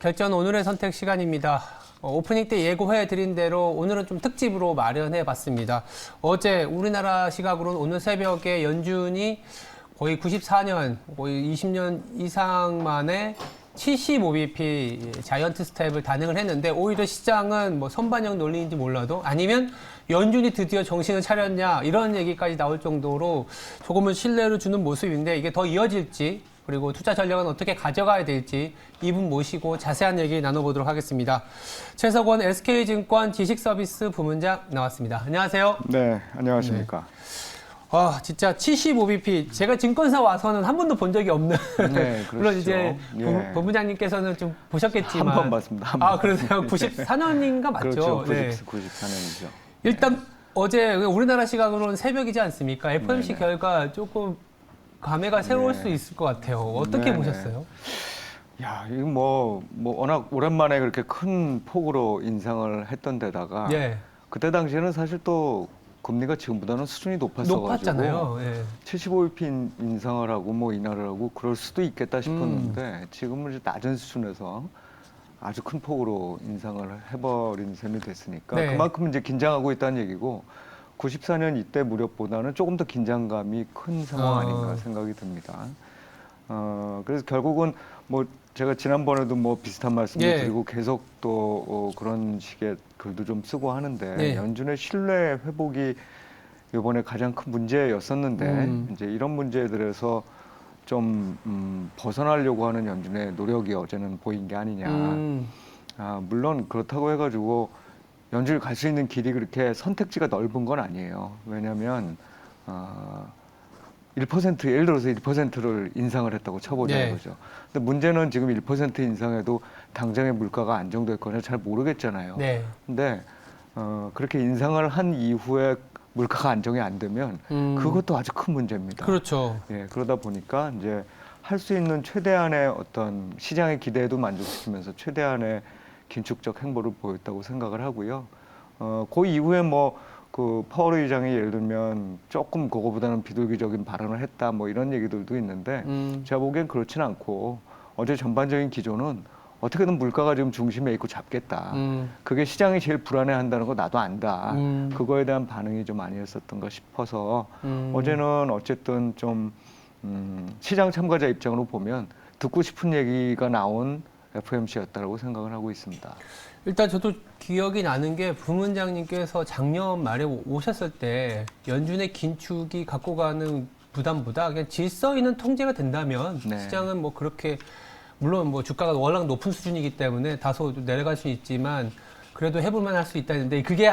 결전 오늘의 선택 시간입니다. 오프닝 때 예고해 드린 대로 오늘은 좀 특집으로 마련해 봤습니다. 어제 우리나라 시각으로는 오늘 새벽에 연준이 거의 94년, 거의 20년 이상 만에 75bp 자이언트 스텝을 단행을 했는데 오히려 시장은 뭐 선반영 논리인지 몰라도 아니면 연준이 드디어 정신을 차렸냐 이런 얘기까지 나올 정도로 조금은 신뢰를 주는 모습인데 이게 더 이어질지 그리고 투자 전략은 어떻게 가져가야 될지 이분 모시고 자세한 얘기 나눠보도록 하겠습니다. 최석원 SK증권 지식서비스 부문장 나왔습니다. 안녕하세요. 네, 안녕하십니까. 네. 진짜 75bp 제가 증권사 와서는 한 번도 본 적이 없는 네, 그렇죠. 물론 이제 예. 본부장님께서는 좀 보셨겠지만 한 번 봤습니다. 한 번. 그러세요? 94년인가 맞죠? 그렇죠. 네. 94년이죠. 일단 어제 우리나라 시각으로는 새벽이지 않습니까? FOMC 네네. 결과 조금 감회가 새로울 네. 수 있을 것 같아요. 어떻게 네네. 보셨어요? 야, 이거 뭐 워낙 오랜만에 그렇게 큰 폭으로 인상을 했던 데다가 예. 그때 당시에는 사실 또 금리가 지금보다는 수준이 높았어가지고 높았잖아요. 예. 75bp 인상을 하고 뭐 인하를 하고 그럴 수도 있겠다 싶었는데 지금은 이제 낮은 수준에서 아주 큰 폭으로 인상을 해버린 셈이 됐으니까 네. 그만큼 이제 긴장하고 있다는 얘기고 94년 이때 무렵보다는 조금 더 긴장감이 큰 상황 아닌가 생각이 듭니다. 그래서 결국은 뭐 제가 지난번에도 뭐 비슷한 말씀을 예. 드리고 계속 또 그런 식의 글도 좀 쓰고 하는데 네. 연준의 신뢰 회복이 이번에 가장 큰 문제였었는데 이제 이런 문제들에서 좀 벗어나려고 하는 연준의 노력이 어제는 보인 게 아니냐. 물론 그렇다고 해가지고 연준이 갈 수 있는 길이 그렇게 선택지가 넓은 건 아니에요. 왜냐하면 1% 예를 들어서 1%를 인상을 했다고 쳐보자 네. 이거죠. 근데 문제는 지금 1% 인상해도 당장의 물가가 안정될 거냐 잘 모르겠잖아요. 네. 근데 그렇게 인상을 한 이후에 물가가 안정이 안 되면 그것도 아주 큰 문제입니다. 그렇죠. 예, 그러다 보니까 이제 할 수 있는 최대한의 어떤 시장의 기대에도 만족시키면서 최대한의 긴축적 행보를 보였다고 생각을 하고요. 그 이후에 뭐 그 파월 의장이 예를 들면 조금 그거보다는 비둘기적인 발언을 했다 뭐 이런 얘기들도 있는데 제가 보기엔 그렇지는 않고 어제 전반적인 기조는 어떻게든 물가가 지금 중심에 있고 잡겠다. 그게 시장이 제일 불안해한다는 거 나도 안다. 그거에 대한 반응이 좀 아니었었던가 싶어서 어제는 어쨌든 좀 시장 참가자 입장으로 보면 듣고 싶은 얘기가 나온 FOMC였다라고 생각을 하고 있습니다. 일단 저도 기억이 나는 게 부문장님께서 작년 말에 오셨을 때 연준의 긴축이 갖고 가는 부담보다 그냥 질서 있는 통제가 된다면 네. 시장은 뭐 그렇게 물론 뭐 주가가 워낙 높은 수준이기 때문에 다소 내려갈 수 있지만 그래도 해볼만 할 수 있다는데 그게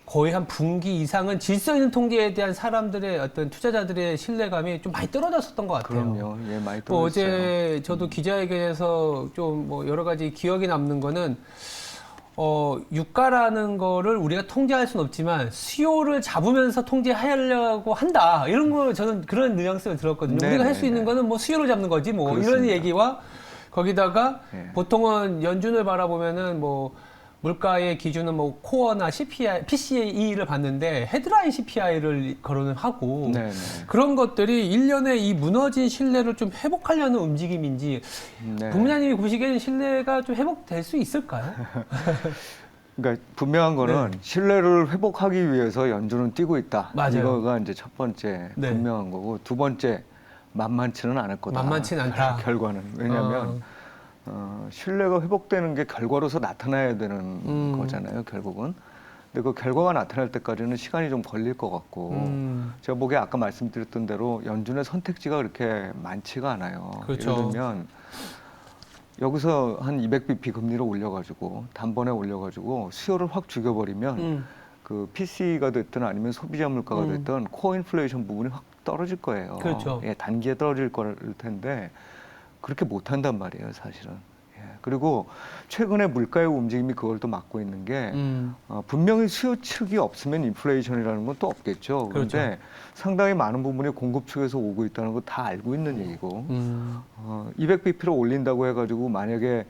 거의 한 분기 이상은 질서 있는 통제에 대한 사람들의 어떤 투자자들의 신뢰감이 좀 많이 떨어졌었던 것 같아요. 그럼요. 예, 많이 뭐 떨어졌어요. 어제 저도 기자회견에서 좀 뭐 여러 가지 기억에 남는 거는 유가라는 거를 우리가 통제할 수는 없지만 수요를 잡으면서 통제하려고 한다. 이런 거 저는 그런 뉘앙스를 들었거든요. 우리가 할 수 있는 거는 뭐 수요를 잡는 거지 뭐 그렇습니다. 이런 얘기와 거기다가 네. 보통은 연준을 바라보면은 뭐 물가의 기준은 뭐 코어나 CPI, PCE를 봤는데 헤드라인 CPI를 거론을 하고 네네. 그런 것들이 1년에 이 무너진 신뢰를 좀 회복하려는 움직임인지 네. 부문장님이 보시기에는 신뢰가 좀 회복될 수 있을까요? 그러니까 분명한 거는 네. 신뢰를 회복하기 위해서 연준은 뛰고 있다. 맞아요. 이거가 이제 첫 번째 네. 분명한 거고 두 번째 만만치는 않을 거다. 만만치는 않다. 결과는 왜냐하면 신뢰가 회복되는 게 결과로서 나타나야 되는 거잖아요. 결국은. 근데 그 결과가 나타날 때까지는 시간이 좀 걸릴 것 같고 제가 보기에 아까 말씀드렸던 대로 연준의 선택지가 그렇게 많지가 않아요. 그렇죠. 예를 들면 여기서 한 200bp 금리를 올려가지고 단번에 올려가지고 수요를 확 죽여버리면 그 PC가 됐든 아니면 소비자 물가가 됐든 코어 인플레이션 부분이 확 떨어질 거예요. 그렇죠. 예, 단기에 떨어질 걸 텐데 그렇게 못한단 말이에요, 사실은. 예, 그리고 최근에 물가의 움직임이 그걸 또 막고 있는 게 분명히 수요 측이 없으면 인플레이션이라는 건 또 없겠죠. 그런데 그렇죠. 상당히 많은 부분이 공급 측에서 오고 있다는 거 다 알고 있는 얘기고 200bp를 올린다고 해가지고 만약에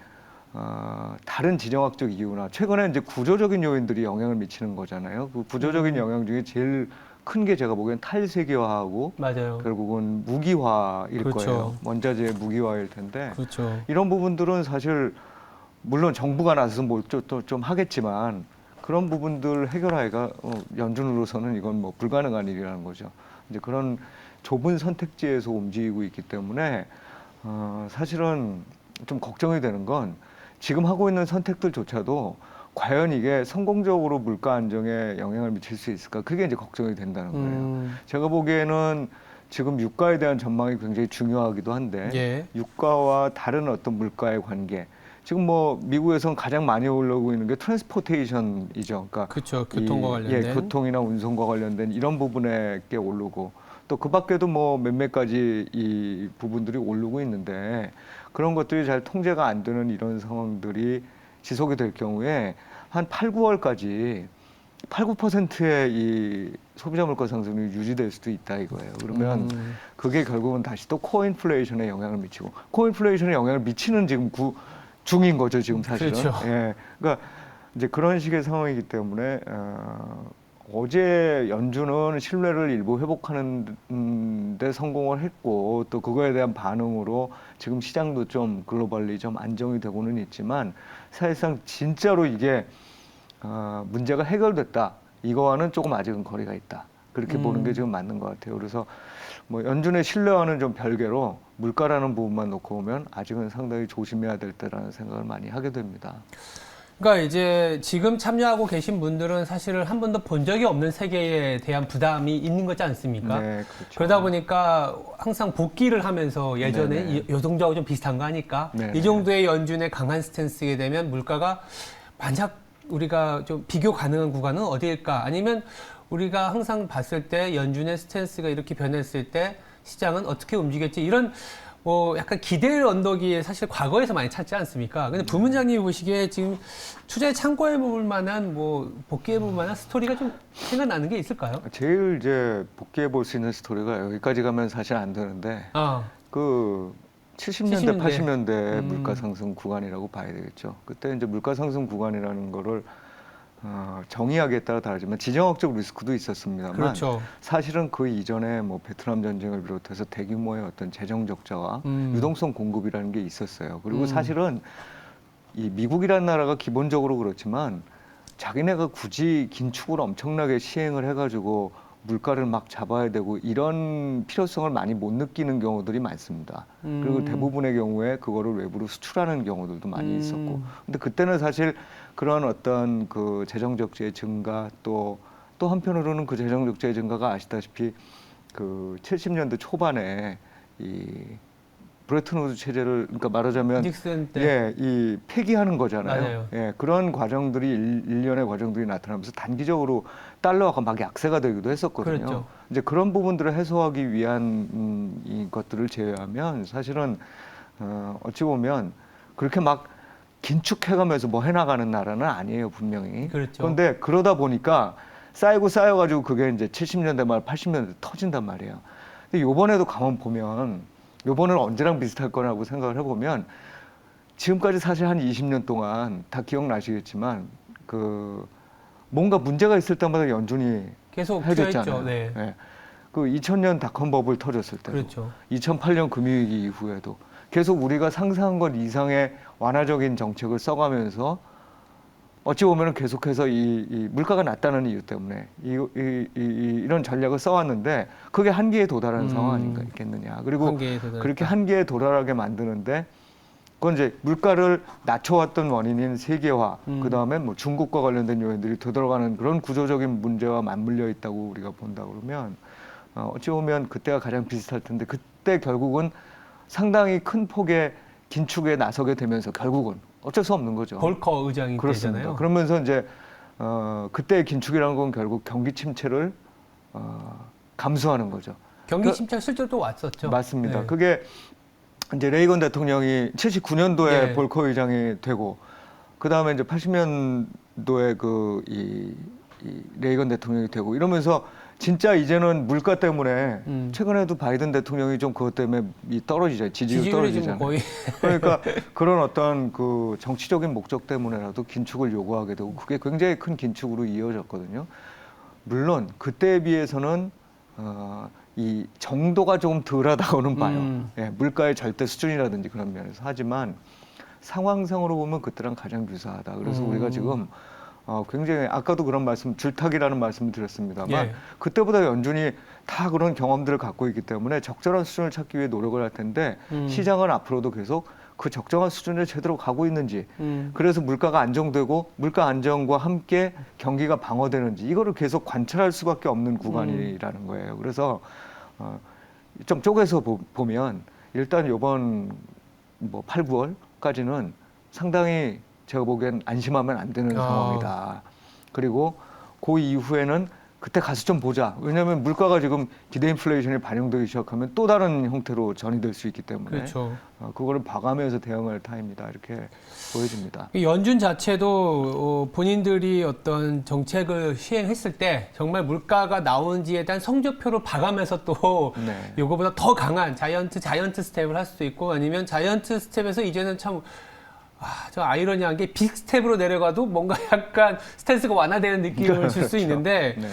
다른 지정학적 이유나 최근에 이제 구조적인 요인들이 영향을 미치는 거잖아요. 그 구조적인 영향 중에 제일 큰 게 제가 보기엔 탈세계화하고 맞아요. 결국은 무기화일 그렇죠. 거예요. 원자재 무기화일 텐데 그렇죠. 이런 부분들은 사실 물론 정부가 나서서 뭘 좀 하겠지만 그런 부분들 해결하기가 연준으로서는 이건 뭐 불가능한 일이라는 거죠. 이제 그런 좁은 선택지에서 움직이고 있기 때문에 사실은 좀 걱정이 되는 건 지금 하고 있는 선택들조차도 과연 이게 성공적으로 물가 안정에 영향을 미칠 수 있을까? 그게 이제 걱정이 된다는 거예요. 제가 보기에는 지금 유가에 대한 전망이 굉장히 중요하기도 한데 예. 유가와 다른 어떤 물가의 관계. 지금 뭐 미국에선 가장 많이 올라오고 있는 게 트랜스포테이션이죠. 그러니까 그렇죠. 교통과 관련된. 교통이나 운송과 관련된 이런 부분에 꽤 오르고 또 그 밖에도 뭐 몇몇 가지 이 부분들이 오르고 있는데 그런 것들이 잘 통제가 안 되는 이런 상황들이 지속이 될 경우에 한 8, 9월까지 8, 9%의 이 소비자 물가 상승이 유지될 수도 있다 이거예요. 그러면 그게 결국은 다시 또 코어 인플레이션에 영향을 미치고 코어 인플레이션에 영향을 미치는 지금 중인 거죠, 지금 사실은. 그렇죠. 예. 그러니까 이제 그런 식의 상황이기 때문에 어제 연준은 신뢰를 일부 회복하는 데 성공을 했고 또 그거에 대한 반응으로 지금 시장도 좀 글로벌리 좀 안정이 되고는 있지만 사실상 진짜로 이게 문제가 해결됐다. 이거와는 조금 아직은 거리가 있다. 그렇게 보는 게 지금 맞는 것 같아요. 그래서 뭐 연준의 신뢰와는 좀 별개로 물가라는 부분만 놓고 보면 아직은 상당히 조심해야 될 때라는 생각을 많이 하게 됩니다. 그러니까 이제 지금 참여하고 계신 분들은 사실은 한 번도 본 적이 없는 세계에 대한 부담이 있는 거지 않습니까? 네, 그렇죠. 그러다 보니까 항상 복귀를 하면서 예전에 네네. 요정도하고 좀 비슷한 거 하니까 네네. 이 정도의 연준의 강한 스탠스게 되면 물가가 만약 우리가 좀 비교 가능한 구간은 어디일까? 아니면 우리가 항상 봤을 때 연준의 스탠스가 이렇게 변했을 때 시장은 어떻게 움직였지? 이런 뭐 약간 기대의 언덕이 사실 과거에서 많이 찾지 않습니까? 근데 부문장님이 보시기에 지금 투자에 참고해 볼 만한 뭐 복귀해 볼 만한 스토리가 좀 생각나는 게 있을까요? 제일 이제 복귀해 볼 수 있는 스토리가 여기까지 가면 사실 안 되는데 그 70년대, 80년대 물가 상승 구간이라고 봐야 되겠죠. 그때 이제 물가 상승 구간이라는 거를 정의하기에 따라 다르지만 지정학적 리스크도 있었습니다만 그렇죠. 사실은 그 이전에 뭐 베트남 전쟁을 비롯해서 대규모의 어떤 재정 적자와 유동성 공급이라는 게 있었어요. 그리고 사실은 이 미국이라는 나라가 기본적으로 그렇지만 자기네가 굳이 긴축을 엄청나게 시행을 해가지고 물가를 막 잡아야 되고 이런 필요성을 많이 못 느끼는 경우들이 많습니다. 그리고 대부분의 경우에 그거를 외부로 수출하는 경우들도 많이 있었고. 근데 그때는 사실 그런 어떤 그 재정 적자의 증가 또 한편으로는 그 재정 적자의 증가가 아시다시피 그 70년대 초반에 이 브레튼 우드 체제를 그러니까 말하자면 닉슨 때. 예, 이 폐기하는 거잖아요. 맞아요. 예, 그런 과정들이 일련의 과정들이 나타나면서 단기적으로 달러가 막 약세가 되기도 했었거든요. 그렇죠. 이제 그런 부분들을 해소하기 위한 이 것들을 제외하면 사실은 어찌 보면 그렇게 막 긴축해가면서 뭐 해나가는 나라는 아니에요, 분명히. 그렇죠. 그런데 그러다 보니까 쌓여가지고 그게 이제 70년대 말 80년대 터진단 말이에요. 근데 요번에도 가만 보면 요번은 언제랑 비슷할 거라고 생각을 해보면 지금까지 사실 한 20년 동안 다 기억나시겠지만 그 뭔가 문제가 있을 때마다 연준이 계속 해줬잖아요. 투자했죠. 네. 예. 그 2000년 닷컴 버블 터졌을 때도 그렇죠. 2008년 금융위기 이후에도 계속 우리가 상상한 것 이상의 완화적인 정책을 써가면서 어찌 보면 계속해서 이 물가가 낮다는 이유 때문에 이런 전략을 써왔는데 그게 한계에 도달하는 상황 아닌가겠느냐. 그리고 그렇게 한계에 도달하게 만드는데 그건 이제 물가를 낮춰왔던 원인인 세계화, 그 다음에 뭐 중국과 관련된 요인들이 되돌아가는 그런 구조적인 문제와 맞물려 있다고 우리가 본다 그러면 어찌 보면 그때가 가장 비슷할 텐데 그때 결국은 상당히 큰 폭의 긴축에 나서게 되면서 결국은 어쩔 수 없는 거죠. 볼커 의장이 그렇습니다. 되잖아요. 그러면서 이제 그때의 긴축이라는 건 결국 경기 침체를 감수하는 거죠. 경기 침체가 실제로 또 왔었죠. 맞습니다. 네. 그게 이제 레이건 대통령이 79년도에 네. 볼커 의장이 되고 그 다음에 이제 80년도에 이 레이건 대통령이 되고 이러면서 진짜 이제는 물가 때문에 최근에도 바이든 대통령이 좀 그것 때문에 떨어지잖아요. 지지율이 떨어지잖아요. 거의 그러니까 그런 어떤 그 정치적인 목적 때문에라도 긴축을 요구하게 되고 그게 굉장히 큰 긴축으로 이어졌거든요. 물론 그때에 비해서는 이 정도가 조금 덜하다고는 봐요. 예, 물가의 절대 수준이라든지 그런 면에서. 하지만 상황상으로 보면 그때랑 가장 유사하다. 그래서 우리가 지금 굉장히 아까도 그런 말씀, 줄타기라는 말씀을 드렸습니다만 예. 그때보다 연준이 다 그런 경험들을 갖고 있기 때문에 적절한 수준을 찾기 위해 노력을 할 텐데 시장은 앞으로도 계속 그 적정한 수준에 제대로 가고 있는지 그래서 물가가 안정되고 물가 안정과 함께 경기가 방어되는지 이거를 계속 관찰할 수밖에 없는 구간이라는 거예요. 그래서 좀 쪼개서 보면 일단 이번 뭐 8, 9월까지는 상당히 제가 보기엔 안심하면 안 되는 상황이다. 그리고 그 이후에는 그때 가서 좀 보자. 왜냐하면 물가가 지금 기대 인플레이션이 반영되기 시작하면 또 다른 형태로 전이될 수 있기 때문에 그렇죠. 그거를 봐가면서 대응할 타임이다. 이렇게 보여집니다. 연준 자체도 본인들이 어떤 정책을 시행했을 때 정말 물가가 나오는지에 대한 성적표를 봐가면서 또 네. 요거보다 더 강한 자이언트 스텝을 할 수도 있고 아니면 자이언트 스텝에서 이제는 참 저 아이러니한 게 빅 스텝으로 내려가도 뭔가 약간 스탠스가 완화되는 느낌을 줄 수 있는데 네네.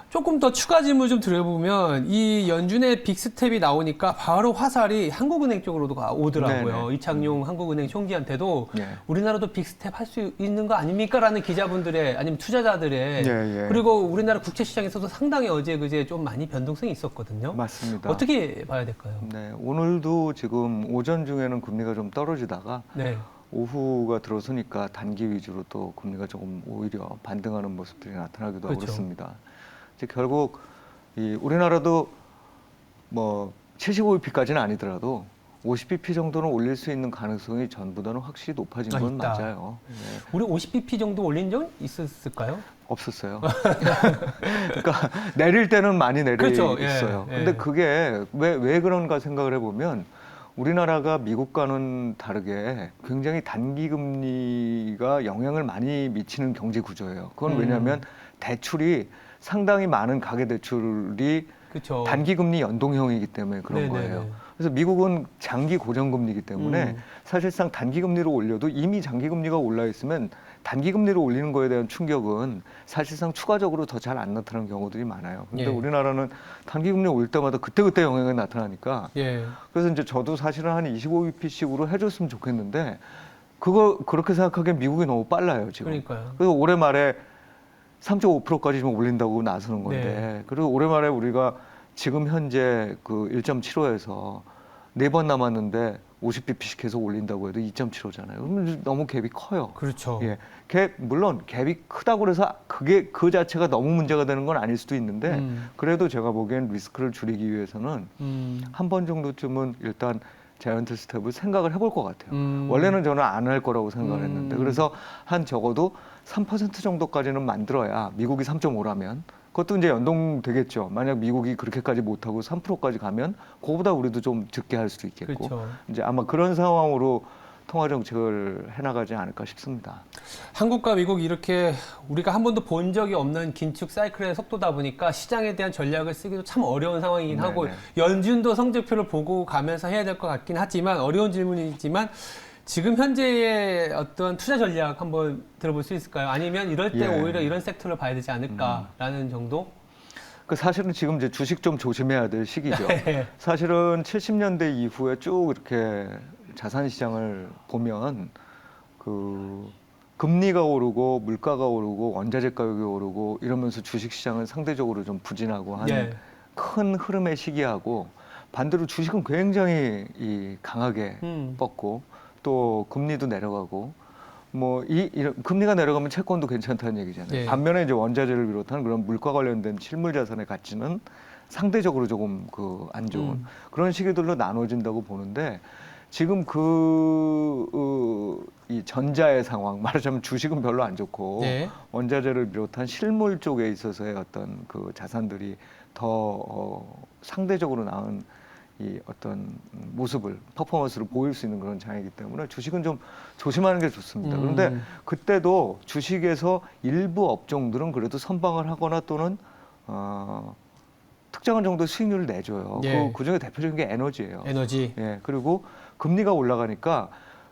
조금 더 추가 질문 좀 드려보면 이 연준의 빅 스텝이 나오니까 바로 화살이 한국은행 쪽으로도 오더라고요. 네네. 이창용 한국은행 총재한테도 네. 우리나라도 빅 스텝 할 수 있는 거 아닙니까? 라는 기자분들의 아니면 투자자들의 예, 예. 그리고 우리나라 국채 시장에서도 상당히 어제 그제 좀 많이 변동성이 있었거든요. 맞습니다. 어떻게 봐야 될까요? 네, 오늘도 지금 오전 중에는 금리가 좀 떨어지다가 네. 오후가 들어서니까 단기 위주로 또 금리가 조금 오히려 반등하는 모습들이 나타나기도 하고 그렇죠. 그렇습니다. 이제 결국 이 우리나라도 뭐 75bp까지는 아니더라도 50bp 정도는 올릴 수 있는 가능성이 전보다는 확실히 높아진 건 있다. 맞아요. 네, 우리 50bp 정도 올린 적 있었을까요? 없었어요. 그러니까 내릴 때는 많이 내려 그렇죠. 있어요. 예, 근데 예. 그게 왜 그런가 생각을 해보면 우리나라가 미국과는 다르게 굉장히 단기 금리가 영향을 많이 미치는 경제 구조예요. 그건 왜냐하면 대출이 상당히 많은 가계 대출이 그렇죠. 단기 금리 연동형이기 때문에 그런 네네네. 거예요. 그래서 미국은 장기 고정금리이기 때문에 사실상 단기 금리로 올려도 이미 장기 금리가 올라 있으면 단기 금리로 올리는 거에 대한 충격은 사실상 추가적으로 더 잘 안 나타나는 경우들이 많아요. 그런데 예. 우리나라는 단기 금리 올 때마다 그때그때 영향이 나타나니까 예. 그래서 이제 저도 사실은 한 25bp씩으로 해줬으면 좋겠는데 그렇게 생각하기엔 미국이 너무 빨라요 지금. 그러니까요. 그래서 올해 말에 3.5%까지 좀 올린다고 나서는 건데 네. 그리고 올해 말에 우리가 지금 현재 그 1.75에서 4번 남았는데 50bp씩 계속 올린다고 해도 2.75잖아요. 그러면 너무 갭이 커요. 그렇죠. 예, 물론 갭이 크다고 해서 그게 그 자체가 너무 문제가 되는 건 아닐 수도 있는데 그래도 제가 보기엔 리스크를 줄이기 위해서는 한 번 정도쯤은 일단 자이언트 스텝을 생각을 해볼 것 같아요. 원래는 저는 안 할 거라고 생각을 했는데 그래서 한 적어도 3% 정도까지는 만들어야 미국이 3.5라면 그것도 이제 연동되겠죠. 만약 미국이 그렇게까지 못하고 3%까지 가면 그거보다 우리도 좀 적게 할 수도 있겠고 그렇죠. 이제 아마 그런 상황으로 통화 정책을 해나가지 않을까 싶습니다. 한국과 미국 이렇게 우리가 한 번도 본 적이 없는 긴축 사이클의 속도다 보니까 시장에 대한 전략을 쓰기도 참 어려운 상황이긴 네네. 하고 연준도 성적표를 보고 가면서 해야 될 것 같긴 하지만 어려운 질문이지만 지금 현재의 어떤 투자 전략 한번 들어볼 수 있을까요? 아니면 이럴 때 예. 오히려 이런 섹터를 봐야 되지 않을까라는 정도? 그 사실은 지금 이제 주식 좀 조심해야 될 시기죠. 네. 사실은 70년대 이후에 쭉 이렇게 자산 시장을 보면 그 금리가 오르고 물가가 오르고 원자재 가격이 오르고 이러면서 주식 시장은 상대적으로 좀 부진하고 한 예. 큰 흐름의 시기하고 반대로 주식은 굉장히 강하게 뻗고 또 금리도 내려가고 뭐 이런 금리가 내려가면 채권도 괜찮다는 얘기잖아요. 예. 반면에 이제 원자재를 비롯한 그런 물가 관련된 실물 자산의 가치는 상대적으로 조금 안 좋은 그런 시기들로 나눠진다고 보는데 지금 이 전자의 상황 말하자면 주식은 별로 안 좋고 네. 원자재를 비롯한 실물 쪽에 있어서의 어떤 그 자산들이 더 상대적으로 나은 이 어떤 모습을 퍼포먼스를 보일 수 있는 그런 장이기 때문에 주식은 좀 조심하는 게 좋습니다. 그런데 그때도 주식에서 일부 업종들은 그래도 선방을 하거나 또는 특정한 정도 수익률을 내줘요. 예. 그 중에 대표적인 게 에너지예요. 에너지. 예, 그리고 금리가 올라가니까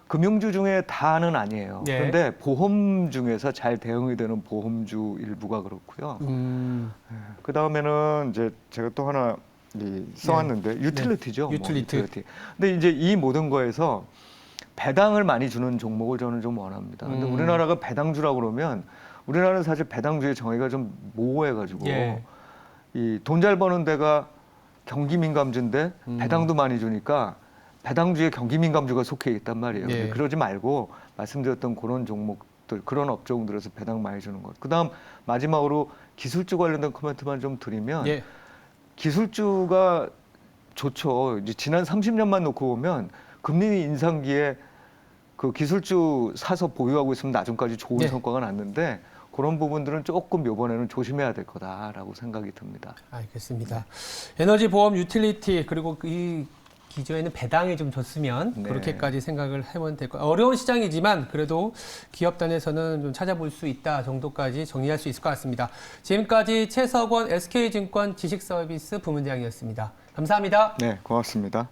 금융주 중에 다는 아니에요. 예. 그런데 보험 중에서 잘 대응이 되는 보험주 일부가 그렇고요. 그 다음에는 이제 제가 또 하나 써왔는데 유틸리티죠. 유틸리티. 유틸리티. 근데 이제 이 모든 거에서 배당을 많이 주는 종목을 저는 좀 원합니다. 근데 우리나라가 배당주라고 그러면 우리나라는 사실 배당주의 정의가 좀 모호해가지고 예. 이 돈 잘 버는 데가 경기민감주인데 배당도 많이 주니까 배당주에 경기민감주가 속해 있단 말이에요. 예. 근데 그러지 말고 말씀드렸던 그런 종목들, 그런 업종들에서 배당 많이 주는 것. 그다음 마지막으로 기술주 관련된 코멘트만 좀 드리면 예. 기술주가 좋죠. 이제 지난 30년만 놓고 보면 금리 인상기에 그 기술주 사서 보유하고 있으면 나중까지 좋은 네. 성과가 났는데 그런 부분들은 조금 이번에는 조심해야 될 거다라고 생각이 듭니다. 알겠습니다. 에너지 보험 유틸리티 그리고 이 기조에는 배당이 좀 좋으면 네. 그렇게까지 생각을 해보면 될 것 같아요. 어려운 시장이지만 그래도 기업단에서는 좀 찾아볼 수 있다 정도까지 정리할 수 있을 것 같습니다. 지금까지 최석원 SK증권 지식서비스 부문장이었습니다. 감사합니다. 네, 고맙습니다.